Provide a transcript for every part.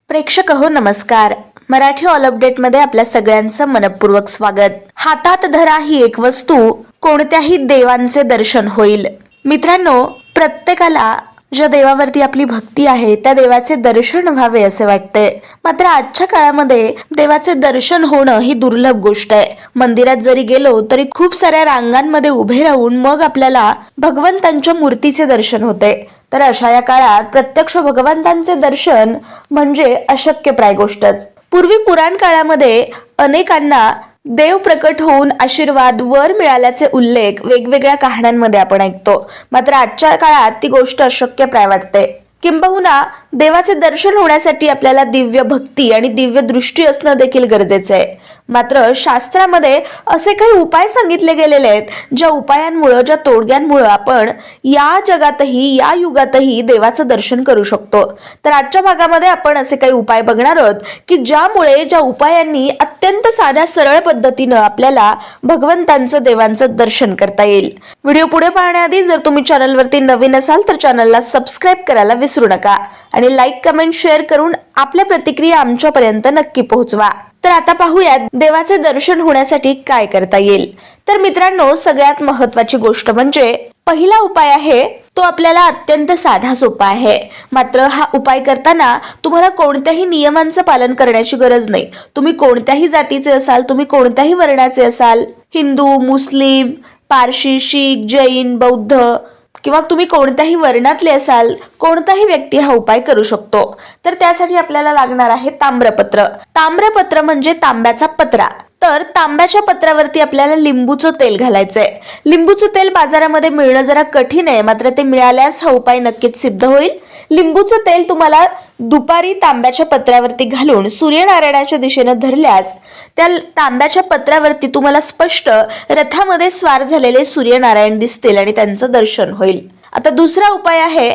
प्रेक्षक हो नमस्कार. मराठी ऑल अपडेट मध्ये आपल्या सगळ्यांचं मनपूर्वक स्वागत. हातात धरा ही एक वस्तू, कोणत्याही देवांचे दर्शन होईल. मित्रांनो, प्रत्येकाला ज्या देवावरती आपली भक्ती आहे त्या देवाचे दर्शन व्हावे असे वाटते. मात्र आजच्या काळामध्ये देवाचे दर्शन होणं ही दुर्लभ गोष्ट आहे. मंदिरात जरी गेलो तरी खूप साऱ्या रांगांमध्ये उभे राहून मग आपल्याला भगवंतांच्या मूर्तीचे दर्शन होते. तर अशा या काळात प्रत्यक्ष भगवंतांचे दर्शन म्हणजे अशक्यप्राय गोष्टच. पूर्वी पुराण काळामध्ये अनेकांना देव प्रकट होऊन आशीर्वाद वर मिळाल्याचे उल्लेख वेगवेगळ्या कहाण्यांमध्ये आपण ऐकतो. मात्र आजच्या काळात ती गोष्ट अशक्यप्राय वाटते. किंबहुना देवाचे दर्शन होण्यासाठी आपल्याला दिव्य भक्ती आणि दिव्य दृष्टी असणं देखील गरजेचं आहे. मात्र शास्त्रामध्ये असे काही उपाय सांगितले गेलेले आहेत ज्या उपायांमुळे, ज्या तोडग्यांमुळे आपण या जगातही, या युगातही देवाचं दर्शन करू शकतो. तर आजच्या भागामध्ये आपण असे काही उपाय बघणार आहोत की ज्यामुळे, ज्या उपायांनी अत्यंत साध्या सरळ पद्धतीनं आपल्याला भगवंतांचं, देवांचं दर्शन करता येईल. व्हिडिओ पुढे पाहण्याआधी जर तुम्ही चॅनलवरती नवीन असाल तर चॅनलला सबस्क्राईब करायला विसरू नका आणि लाईक, कमेंट, शेअर करून आपल्या प्रतिक्रिया आमच्यापर्यंत नक्की पोहोचवा. तर आता पाहूयात देवाचे दर्शन होण्यासाठी काय करता येईल. तर मित्रांनो, सगळ्यात महत्वाची गोष्ट म्हणजे पहिला उपाय आहे तो आपल्याला अत्यंत साधा सोपा आहे. मात्र हा उपाय करताना तुम्हाला कोणत्याही नियमांचं पालन करण्याची गरज नाही. तुम्ही कोणत्याही जातीचे असाल, तुम्ही कोणत्याही वर्णाचे असाल, हिंदू, मुस्लिम, पारशी, शीख, जैन, बौद्ध किंवा तुम्ही कोणत्याही वर्णातले असाल, कोणताही व्यक्ती हा उपाय करू शकतो. तर त्यासाठी आपल्याला लागणार आहे ताम्रपत्र. ताम्रपत्र म्हणजे तांब्याचा पत्रा. तर तांब्याच्या पत्रावरती आपल्याला लिंबूचं तेल घालायचंय. लिंबूचं तेल बाजारामध्ये मिळणं जरा कठीण आहे, मात्र ते मिळाल्यास हा उपाय नक्कीच सिद्ध होईल. लिंबूचं तेल तुम्हाला दुपारी तांब्याच्या पत्रावरती घालून सूर्यनारायणाच्या दिशेनं धरल्यास त्या तांब्याच्या पत्रावरती तुम्हाला स्पष्ट रथामध्ये स्वार झालेले सूर्यनारायण दिसतील आणि त्यांचं दर्शन होईल. आता दुसरा उपाय आहे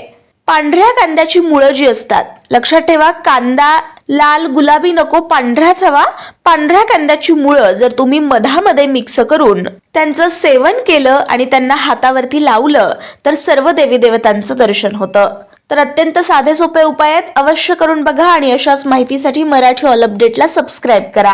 पांढऱ्या कांद्याची मुळं जी असतात. लक्षात ठेवा, कांदा लाल गुलाबी नको, पांढराच हवा. पांढऱ्या कांद्याची मुळं जर तुम्ही मधामध्ये मिक्स करून त्यांचं सेवन केलं आणि त्यांना हातावरती लावलं तर सर्व देवी देवतांचं दर्शन होतं. तर अत्यंत साधे सोपे उपाय आहेत, अवश्य करून बघा आणि अशाच माहितीसाठी मराठी ऑल अपडेटला सबस्क्राईब करा.